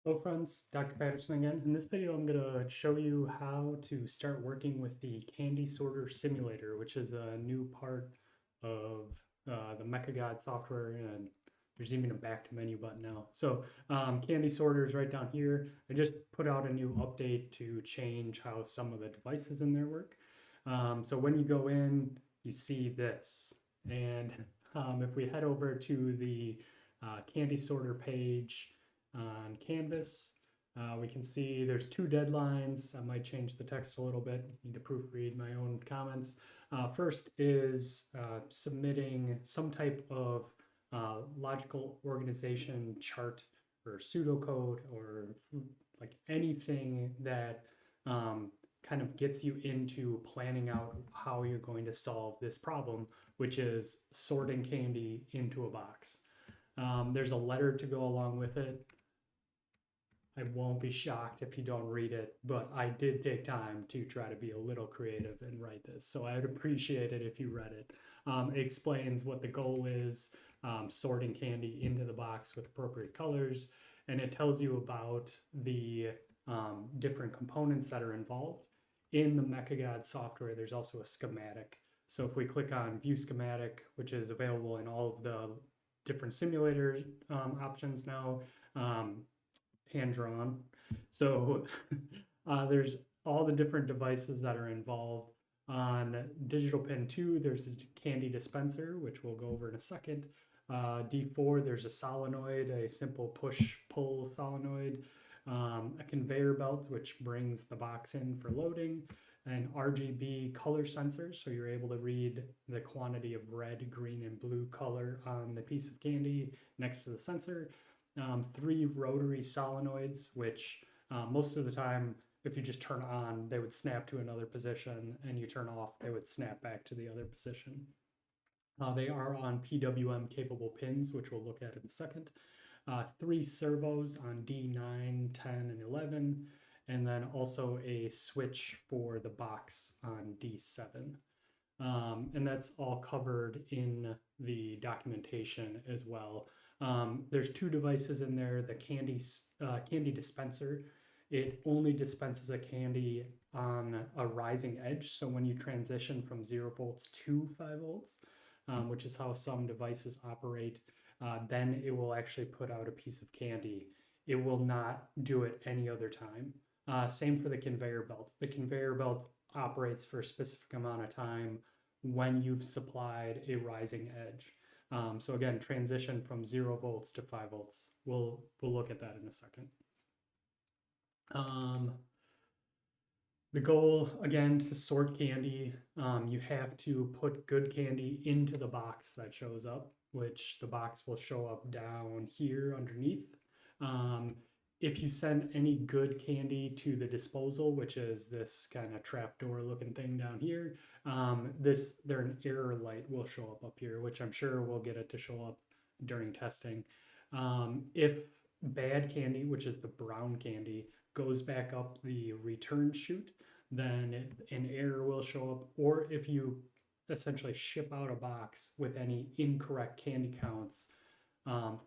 Hello friends, Dr. Patterson again. In this video, I'm going to show you how to start working with the Candy Sorter Simulator, which is a new part of the MechaGod software, and there's even a back to menu button now. So Candy Sorter is right down here. I just put out a new update to change how some of the devices in there work. So when you go in, you see this. And if we head over to the Candy Sorter page, on Canvas. We can see there's two deadlines. I might change the text a little bit. Need to proofread my own comments. First is submitting some type of logical organization chart or pseudocode or like anything that kind of gets you into planning out how you're going to solve this problem, which is sorting candy into a box. There's a letter to go along with it. I won't be shocked if you don't read it, but I did take time to try to be a little creative and write this. So I would appreciate it if you read it. It explains what the goal is, sorting candy into the box with appropriate colors, and it tells you about the different components that are involved. In the MechaGod software, there's also a schematic. So if we click on View Schematic, which is available in all of the different simulator options now, hand drawn. So there's all the different devices that are involved. On Digital Pin 2, there's a candy dispenser, which we'll go over in a second. D4, there's a solenoid, a simple push-pull solenoid, a conveyor belt, which brings the box in for loading, an RGB color sensor, so you're able to read the quantity of red, green, and blue color on the piece of candy next to the sensor. 3 rotary solenoids, which most of the time, if you just turn on, they would snap to another position, and you turn off, they would snap back to the other position. They are on PWM capable pins, which we'll look at in a second. 3 servos on D9, 10, and 11, and then also a switch for the box on D7. And that's all covered in the documentation as well. There's 2 devices in there, the candy dispenser. It only dispenses a candy on a rising edge. So when you transition from 0 volts to 5 volts, which is how some devices operate, then it will actually put out a piece of candy. It will not do it any other time. Same for the conveyor belt. The conveyor belt operates for a specific amount of time when you've supplied a rising edge. So again, transition from 0 volts to 5 volts. We'll look at that in a second. The goal, again, to sort candy, you have to put good candy into the box that shows up, which the box will show up down here underneath. If you send any good candy to the disposal, which is this kind of trapdoor looking thing down here, an error light will show up here, which I'm sure we'll get it to show up during testing. If bad candy, which is the brown candy, goes back up the return chute, then an error will show up. Or if you essentially ship out a box with any incorrect candy counts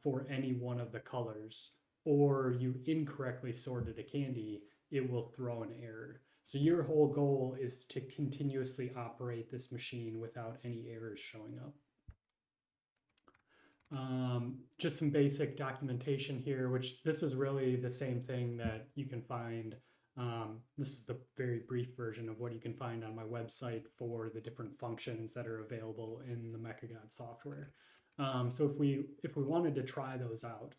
for any one of the colors, or you incorrectly sorted a candy, it will throw an error. So your whole goal is to continuously operate this machine without any errors showing up. Just some basic documentation here, which this is really the same thing that you can find. This is the very brief version of what you can find on my website for the different functions that are available in the MechaGod software. So if we wanted to try those out,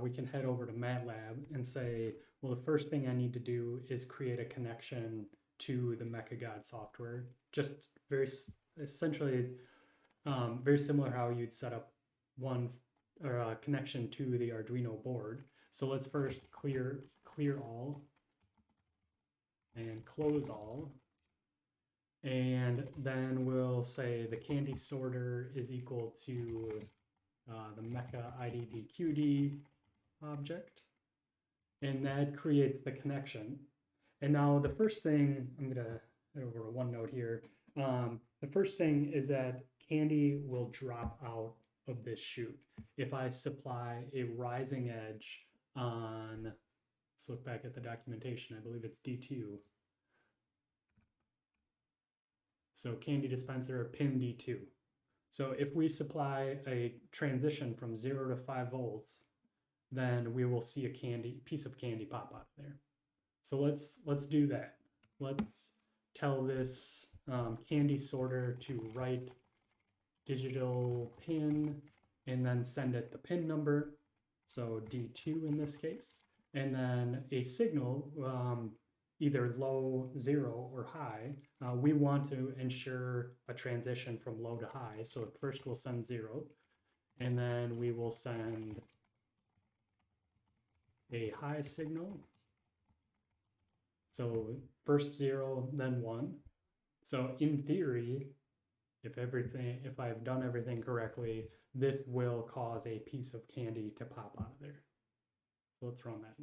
we can head over to MATLAB and say, well, the first thing I need to do is create a connection to the MechaGod software. Just very essentially very similar how you'd set up one or a connection to the Arduino board. So let's first clear all and close all. And then we'll say the candy sorter is equal to the mecha IDDQD object. And that creates the connection. And now the first thing, I'm going to head over to OneNote here. The first thing is that candy will drop out of this chute if I supply a rising edge on, let's look back at the documentation, I believe it's D2. So candy dispenser pin D2. So if we supply a transition from 0 to 5 volts, then we will see a piece of candy pop out of there. So let's do that. Let's tell this candy sorter to write digital pin and then send it the pin number, so D2 in this case, and then a signal, either low, 0, or high. We want to ensure a transition from low to high, so first we'll send 0, and then we will send a high signal. So first 0, then 1. So in theory, if I've done everything correctly, this will cause a piece of candy to pop out of there. So let's run that.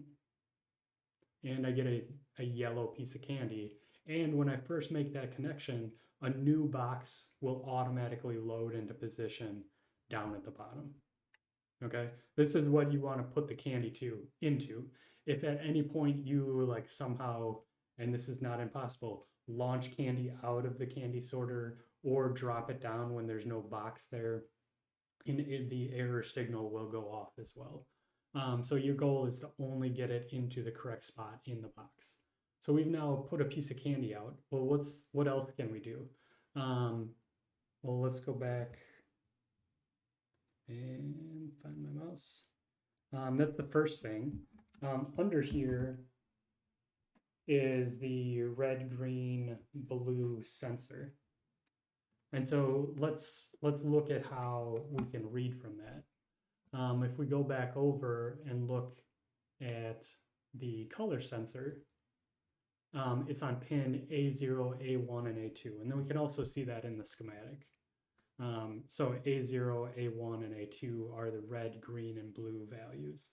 And I get a yellow piece of candy. And when I first make that connection, a new box will automatically load into position down at the bottom. Okay, this is what you want to put the candy into. If at any point you like somehow, and this is not impossible, launch candy out of the candy sorter or drop it down when there's no box there, the error signal will go off as well. So your goal is to only get it into the correct spot in the box. So we've now put a piece of candy out. Well, what else can we do? Well, let's go back and find my mouse. That's the first thing. Under here is the red, green, blue sensor. And so let's look at how we can read from that. If we go back over and look at the color sensor, it's on pin A0, A1, and A2. And then we can also see that in the schematic. So A0, A1, and A2 are the red, green, and blue values.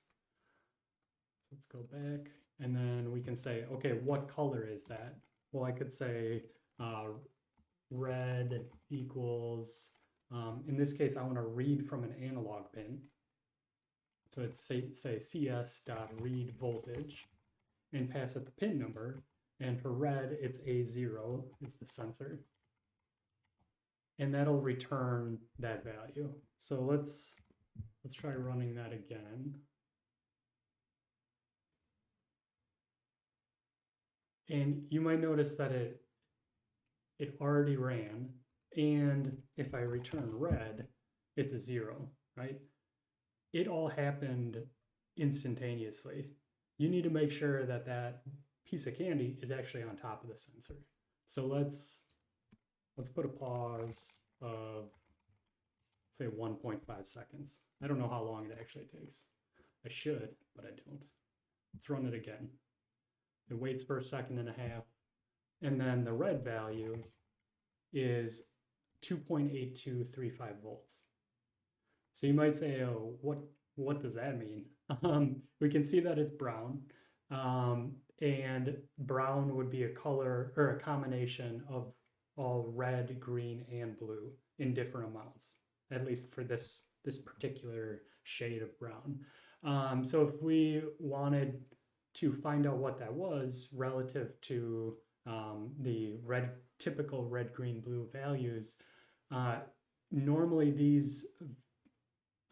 So let's go back. And then we can say, okay, what color is that? Well, I could say red equals, in this case, I want to read from an analog pin. So it's say cs.read voltage and pass it the pin number. And for red, it's A0 is the sensor. And that'll return that value. So let's try running that again. And you might notice that it already ran, and if I return red, it's a 0, right? It all happened instantaneously. You need to make sure that that piece of candy is actually on top of the sensor. So let's put a pause of, say, 1.5 seconds. I don't know how long it actually takes. I should, but I don't. Let's run it again. It waits for 1.5 seconds, and then the red value is 2.8235 volts. So you might say, oh, what does that mean? We can see that it's brown, and brown would be a color or a combination of all red, green, and blue in different amounts, at least for this particular shade of brown. So if we wanted to find out what that was relative to the typical red, green, blue values, normally these,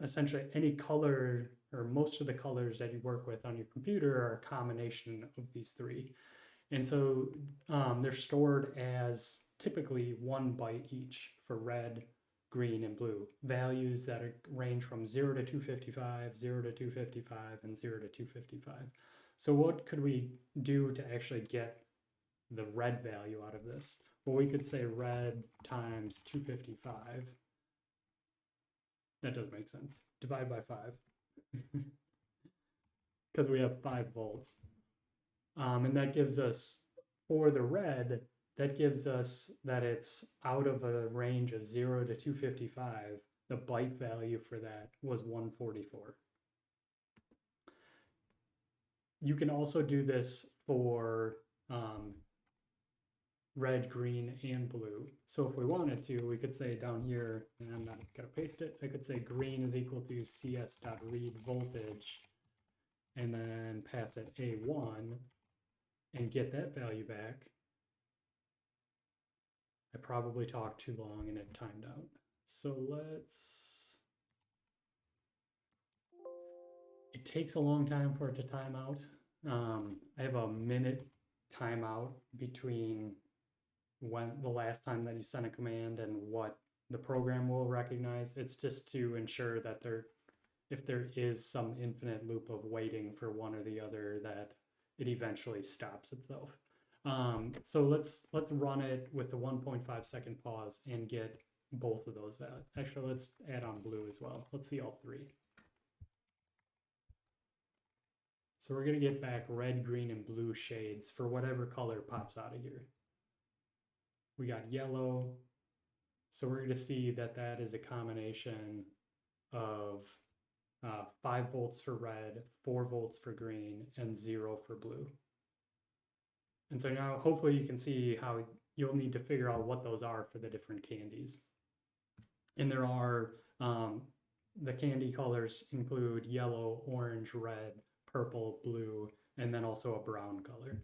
essentially any color or most of the colors that you work with on your computer are a combination of these three. And so they're stored as typically 1 byte each for red, green, and blue. Values that range from 0 to 255, 0 to 255, and 0 to 255. So what could we do to actually get the red value out of this? Well, we could say red times 255. That does make sense. Divide by 5. Because we have 5 volts. And that gives us, for the red, that gives us that it's out of a range of 0 to 255. The byte value for that was 144. You can also do this for red, green, and blue. So if we wanted to, we could say down here, and I'm not going to paste it, I could say green is equal to cs.read voltage, and then pass it A1 and get that value back. I probably talked too long and it timed out. So it takes a long time for it to time out. I have a minute timeout between when the last time that you sent a command and what the program will recognize. It's just to ensure that if there is some infinite loop of waiting for one or the other, that it eventually stops itself. So let's run it with the 1.5 second pause and get both of those values. Actually, let's add on blue as well. Let's see all three. So we're going to get back red, green, and blue shades for whatever color pops out of here. We got yellow. So we're going to see that that is a combination of 5 volts for red, 4 volts for green, and 0 for blue. And so now hopefully you can see how you'll need to figure out what those are for the different candies. And there are, the candy colors include yellow, orange, red, purple, blue, and then also a brown color.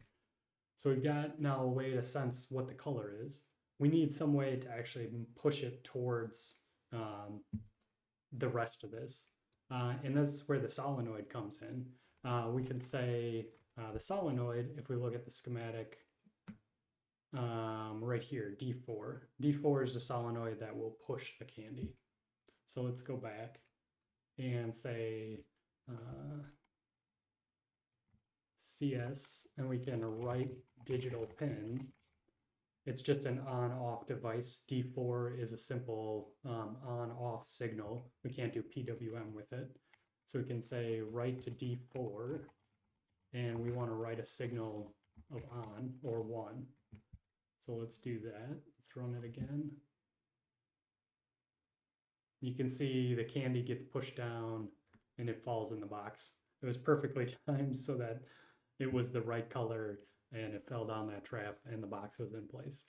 So we've got now a way to sense what the color is. We need some way to actually push it towards the rest of this. And that's where the solenoid comes in. We can say the solenoid, if we look at the schematic right here, D4. D4 is the solenoid that will push the candy. So let's go back and say CS, and we can write digital pin. It's just an on-off device. D4 is a simple on-off signal. We can't do PWM with it. So we can say write to D4, and we want to write a signal of on or 1. So let's do that. Let's run it again. You can see the candy gets pushed down and it falls in the box. It was perfectly timed so that it was the right color and it fell down that trap and the box was in place.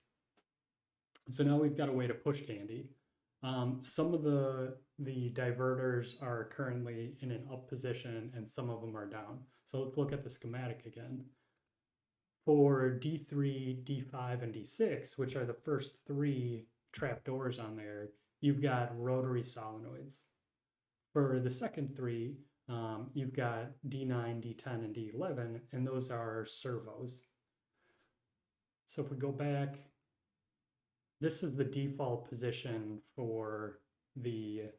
So now we've got a way to push candy. Some of the diverters are currently in an up position and some of them are down. So let's look at the schematic again. For D3, D5, and D6, which are the first 3 trapdoors on there, you've got rotary solenoids. For the second 3, you've got D9, D10, and D11, and those are servos. So if we go back, this is the default position for the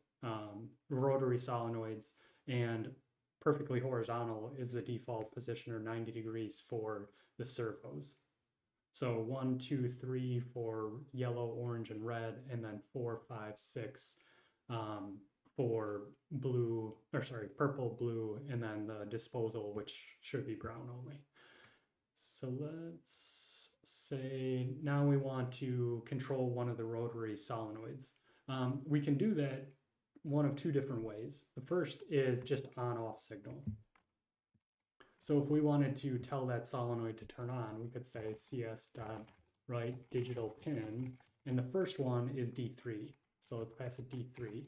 rotary solenoids, and perfectly horizontal is the default position, or 90 degrees, for the servos. So 1, 2, 3 for yellow, orange, and red, and then 4, 5, 6 for blue, or sorry, purple, blue, and then the disposal, which should be brown only. So let's say now we want to control one of the rotary solenoids. We can do that one of 2 different ways. The first is just on-off signal. So if we wanted to tell that solenoid to turn on, we could say cs.write digital pin, and the first one is D3. So let's pass it D3,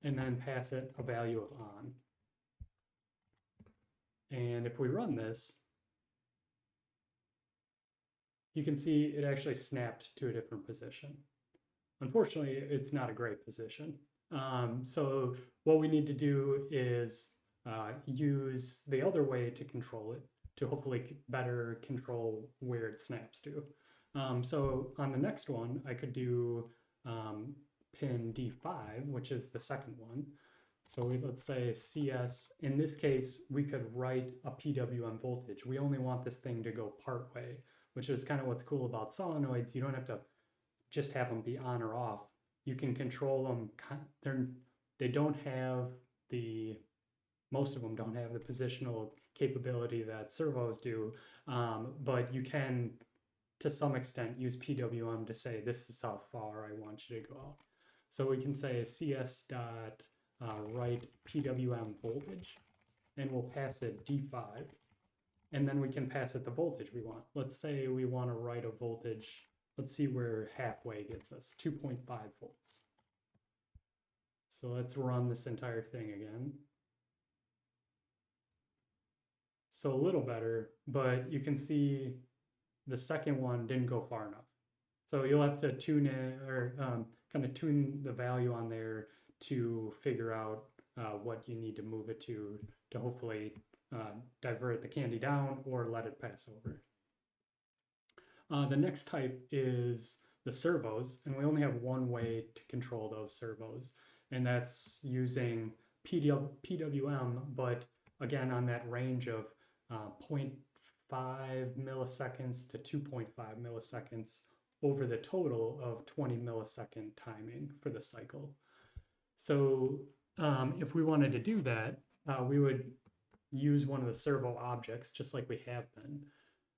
and then pass it a value of on. And if we run this, you can see it actually snapped to a different position. Unfortunately, it's not a great position. So what we need to do is use the other way to control it, to hopefully better control where it snaps to. So on the next one, I could do pin D5, which is the second one. So let's say CS. In this case, we could write a PWM voltage. We only want this thing to go part way, which is kind of what's cool about solenoids. You don't have to just have them be on or off. You can control them. They don't have most of them don't have the positional capability that servos do, but you can, to some extent, use PWM to say, this is how far I want you to go out. So we can say cs.write PWM voltage, and we'll pass it D5, and then we can pass it the voltage we want. Let's say we want to write a voltage. Let's see where halfway gets us, 2.5 volts. So let's run this entire thing again. So a little better, but you can see the second one didn't go far enough. So you'll have to tune in or kind of tune the value on there to figure out what you need to move it to hopefully divert the candy down or let it pass over. The next type is the servos, and we only have one way to control those servos, and that's using PWM, but again on that range of 0.5 milliseconds to 2.5 milliseconds over the total of 20 millisecond timing for the cycle. So if we wanted to do that, we would use one of the servo objects just like we have been.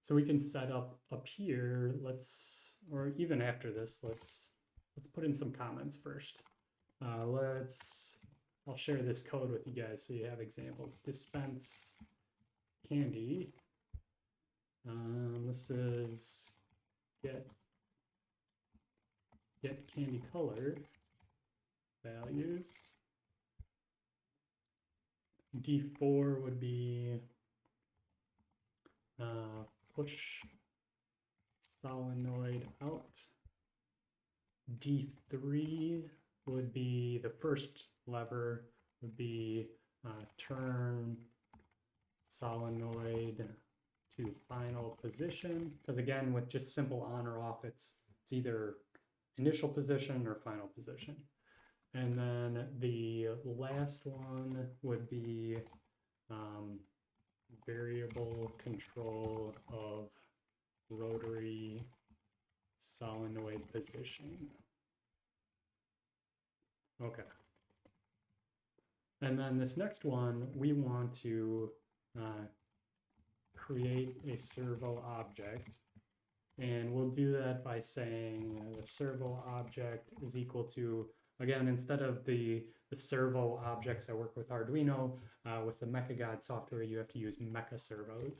So we can set up here, or even after this, let's put in some comments first. I'll share this code with you guys so you have examples. Dispense candy. This is get candy color values. D4 would be push solenoid out. D3 would be the first lever would be turn solenoid to final position, because again with just simple on or off it's either initial position or final position. And then the last one would be variable control of rotary solenoid position. Okay. And then this next one, we want to create a servo object. And we'll do that by saying the servo object is equal to, again, instead of the servo objects that work with Arduino, with the MechaGod software, you have to use mecha servo,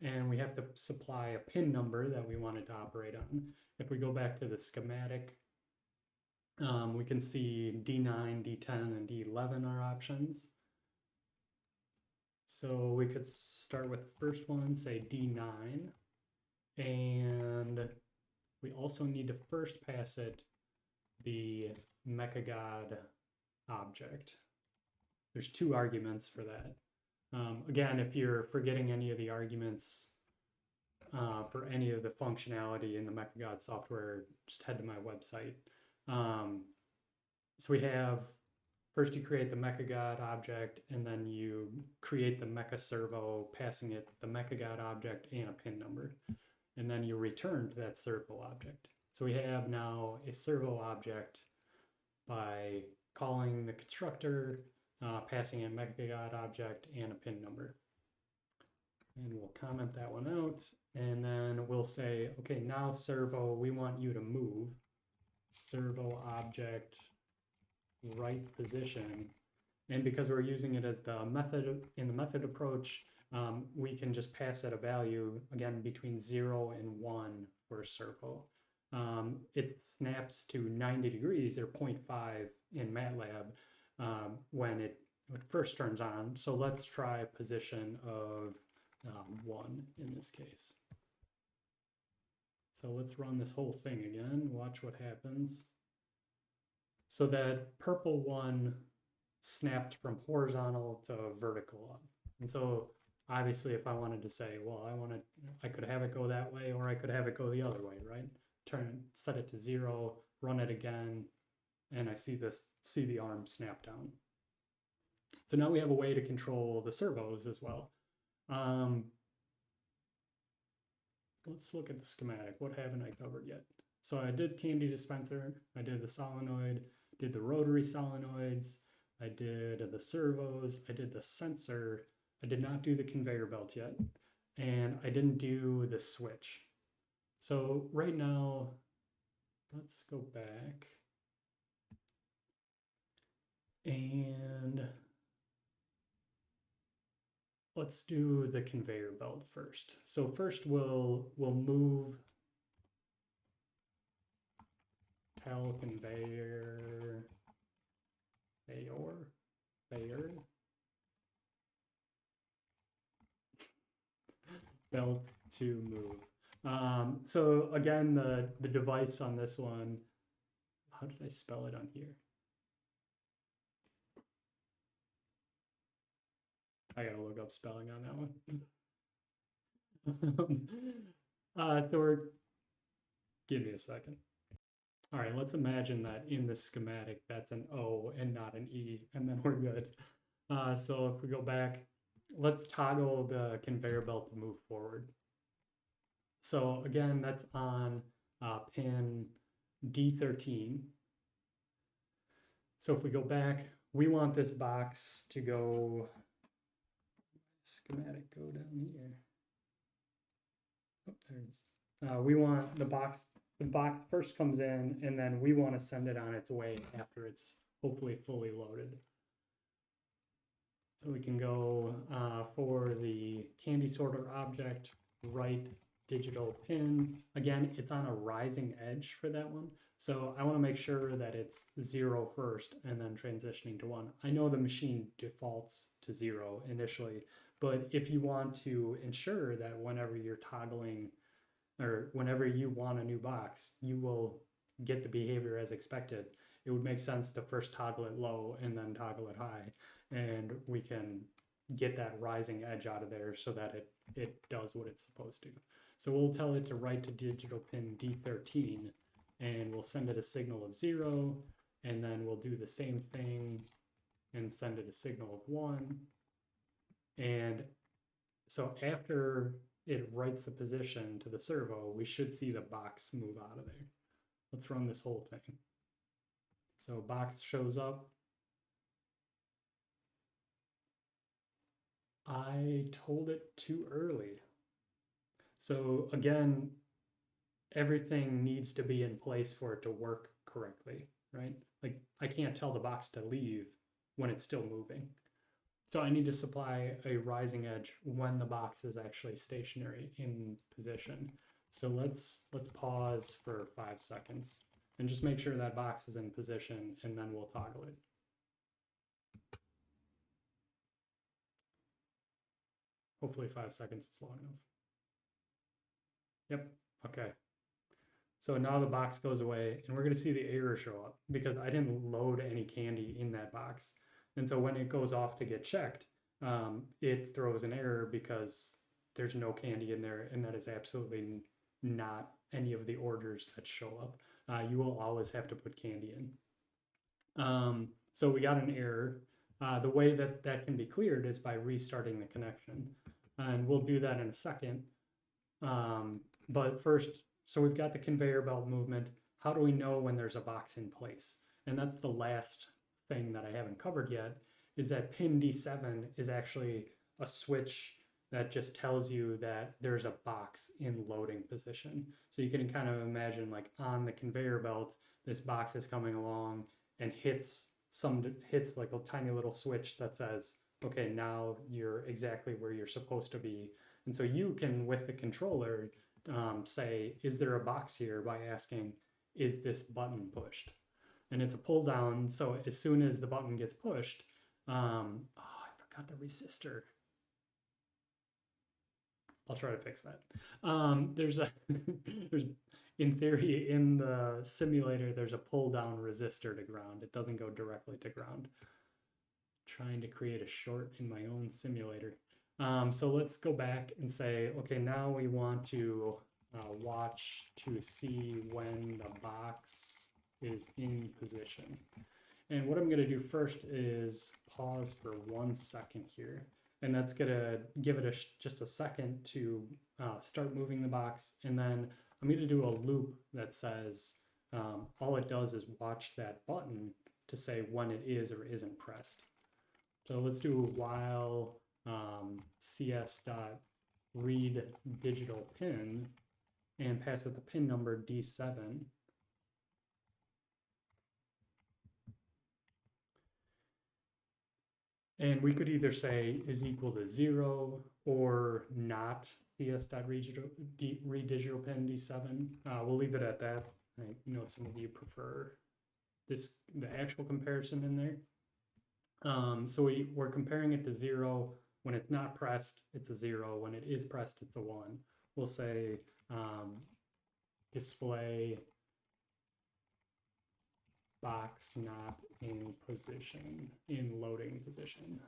and we have to supply a pin number that we wanted to operate on. If we go back to the schematic, we can see D9, D10, and D11 are options. So we could start with the first one, say D9, and we also need to first pass it the MechaGod object. There's 2 arguments for that. Again, if you're forgetting any of the arguments for any of the functionality in the MechaGod software, just head to my website. So we have, first you create the MechaGod object, and then you create the mecha servo, passing it the MechaGod object and a pin number. And then you return to that servo object. So we have now a servo object by calling the constructor, passing a MechaGod object and a pin number. And we'll comment that one out. And then we'll say, okay, now servo, we want you to move servo object right position. And because we're using it as the method in the method approach, we can just pass it a value, again, between 0 and 1 for servo. It snaps to 90 degrees or 0.5 in MATLAB when it first turns on. So let's try a position of 1 in this case. So let's run this whole thing again, watch what happens. So that purple one snapped from horizontal to vertical. And so obviously if I wanted to say, well, I could have it go that way, or I could have it go the other way, right? Set it to 0, run it again, and I see the arm snap down. So now we have a way to control the servos as well. Let's look at the schematic. What haven't I covered yet? So I did candy dispenser, I did the solenoid, did the rotary solenoids, I did the servos, I did the sensor, I did not do the conveyor belt yet, and I didn't do the switch. So right now, let's go back and let's do the conveyor belt first. So first we'll move tell conveyor belt to move. So again, the device on this one, how did I spell it on here? I gotta look up spelling on that one. So give me a second. All right, let's imagine that in the schematic, that's an O and not an E, and then we're good. So if we go back, let's toggle the conveyor belt to move forward. So again, that's on pin D13. So if we go back, we want this box to go, schematic go down here. Oh, there it is. We want the box first comes in, and then we want to send it on its way after it's hopefully fully loaded. So we can go for the candy sorter object, write digital pin. Again, it's on a rising edge for that one. So I want to make sure that it's 0 first and then transitioning to 1. I know the machine defaults to 0 initially, but if you want to ensure that whenever you're toggling or whenever you want a new box, you will get the behavior as expected, it would make sense to first toggle it low and then toggle it high. And we can get that rising edge out of there so that it does what it's supposed to. So we'll tell it to write to digital pin D13, and we'll send it a signal of 0, and then we'll do the same thing and send it a signal of 1. And so after it writes the position to the servo, we should see the box move out of there. Let's run this whole thing. So box shows up. I told it too early. So again, everything needs to be in place for it to work correctly, right? Like I can't tell the box to leave when it's still moving. So I need to supply a rising edge when the box is actually stationary in position. So let's pause for 5 seconds and just make sure that box is in position, and then we'll toggle it. Hopefully 5 seconds was long enough. Yep, okay. So now the box goes away, and we're gonna see the error show up because I didn't load any candy in that box. And so when it goes off to get checked, it throws an error because there's no candy in there, and that is absolutely not any of the orders that show up. You will always have to put candy in. So we got an error. The way that can be cleared is by restarting the connection. And we'll do that in a second. But first, so we've got the conveyor belt movement. How do we know when there's a box in place? And that's the last thing that I haven't covered yet, is that pin D7 is actually a switch that just tells you that there's a box in loading position. So you can kind of imagine like on the conveyor belt, this box is coming along and hits like a tiny little switch that says, okay, now you're exactly where you're supposed to be. And so you can, with the controller, say, is there a box here, by asking, is this button pushed? And it's a pull down, so as soon as the button gets pushed, oh, I forgot the resistor. I'll try to fix that. There's in theory, in the simulator, there's a pull down resistor to ground. It doesn't go directly to ground. Trying to create a short in my own simulator. So let's go back and say, okay, now we want to watch to see when the box is in position. And what I'm going to do first is pause for 1 second here. And that's going to give it just a second to start moving the box. And then I'm going to do a loop that says all it does is watch that button to say when it is or isn't pressed. So let's do while cs.read digital pin and pass it the pin number D7. And we could either say is equal to 0 or not cs.read digital pin D7. We'll leave it at that. I know some of you prefer the actual comparison in there. So we're comparing it to 0 When it's not pressed, it's a 0. When it is pressed, it's a 1. We'll say display box not in position, in loading position.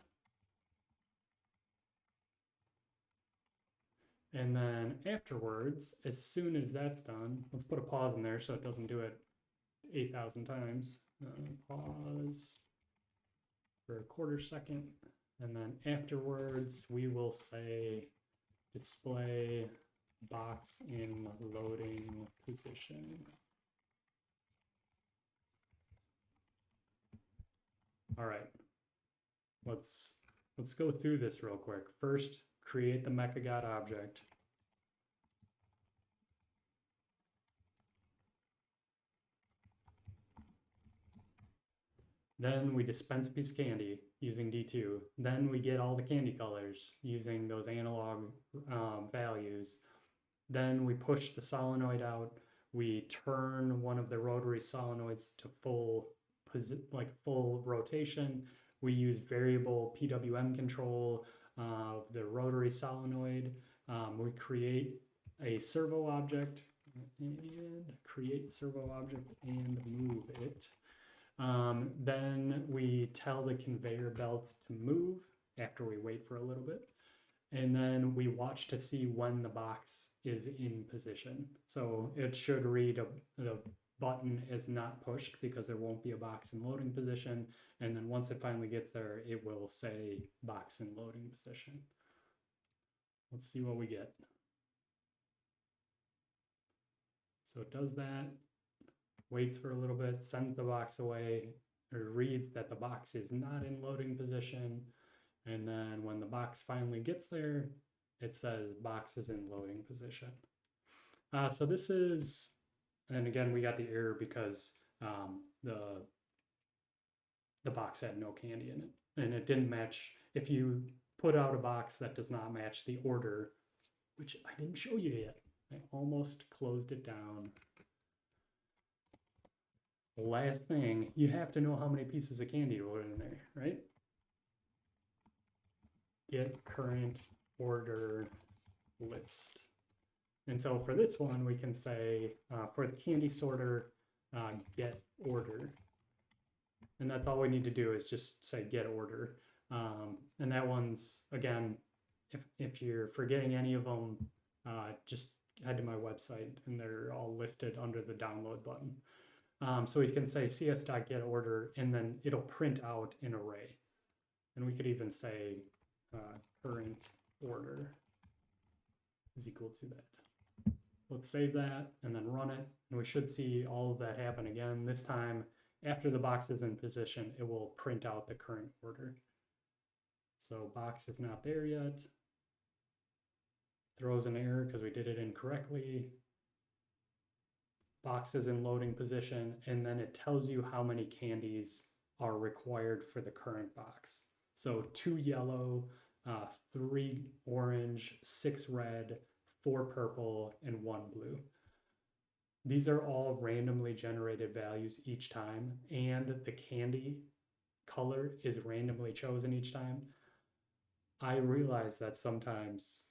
And then afterwards, as soon as that's done, let's put a pause in there so it doesn't do it 8,000 times. Pause for a quarter second. And then afterwards, we will say display box in loading position. All right, let's go through this real quick. First, create the MechaGod object. Then we dispense a piece of candy using D2. Then we get all the candy colors using those analog values. Then we push the solenoid out. We turn one of the rotary solenoids to full rotation. We use variable PWM control of the rotary solenoid. We create a servo object and create servo object and move it. Then we tell the conveyor belt to move after we wait for a little bit. And then we watch to see when the box is in position. So it should read the button is not pushed because there won't be a box in loading position. And then once it finally gets there, it will say box in loading position. Let's see what we get. So it does that, waits for a little bit, sends the box away, or reads that the box is not in loading position. And then when the box finally gets there, it says box is in loading position. So this is, and again, we got the error because the box had no candy in it, and it didn't match. If you put out a box that does not match the order, which I didn't show you yet, I almost closed it down. The last thing, you have to know how many pieces of candy you put in there, right? Get current order list. And so for this one, we can say for the candy sorter, get order. And that's all we need to do is just say get order. And that one's, again, if you're forgetting any of them, just head to my website and they're all listed under the download button. So we can say cs.getOrder and then it'll print out an array. And we could even say current order is equal to that. Let's save that and then run it. And we should see all of that happen again. This time, after the box is in position, it will print out the current order. So box is not there yet. Throws an error because we did it incorrectly. Box is in loading position, and then it tells you how many candies are required for the current box. So 2 yellow, 3 orange, 6 red, 4 purple, and 1 blue. These are all randomly generated values each time, and the candy color is randomly chosen each time. I realize that sometimes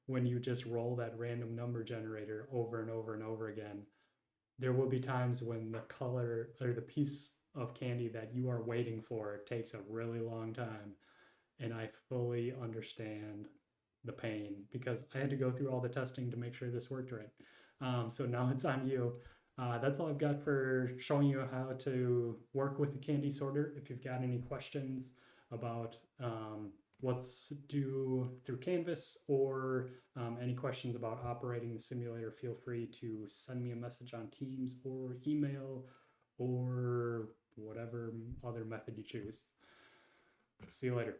when you just roll that random number generator over and over and over again, there will be times when the color or the piece of candy that you are waiting for takes a really long time. And I fully understand the pain because I had to go through all the testing to make sure this worked right. So now it's on you. That's all I've got for showing you how to work with the candy sorter. If you've got any questions about what's due through Canvas or any questions about operating the simulator, feel free to send me a message on Teams or email or whatever other method you choose. See you later.